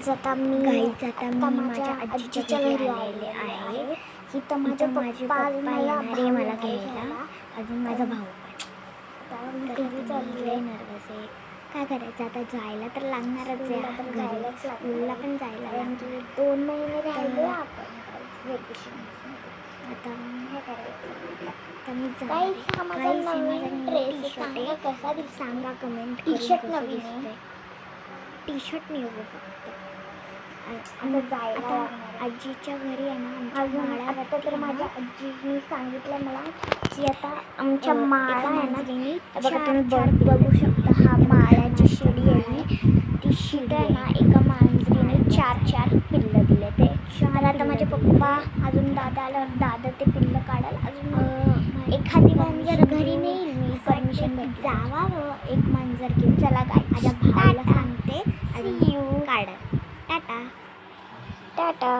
Guys आता मी माझ्या आजीच्या घरी आलेले आहे. ही तर माझे पप्पा मला घ्यायला, अजून माझा भाऊ पण. घरी चालले नर्वस आहे. काय करायचं आता, जायला तर लागणारच आहे घरी, स्कूलला पण जायला लागणार. 2 महिने राहिले आपण वेकेशन. आता मी कसा सांगा कमेंट. टी शर्ट नवीन, टी शर्ट नाही उभं फक्त. आता आजीच्या घरी आहे ना, आमच्या माळ्यावर तर माझ्या आजीने सांगितलं मला की आता आमच्या माळा आहे ना, बघा तुम्ही बघू शकता, हा माळ्याची शिडी आहे. ती शिडी आहे ना, एका मांजरीने 4 पिल्लं दिले ते. तर आता माझे पप्पा अजून दादा ते पिल्लं काढाल. अजून एखादी मांजर घरी नेईल मी, परमिशन भेट जावा एक मांजर घेऊन. चला काय, माझ्या भावाला सांगते अजून काढ. टाटा टाटा.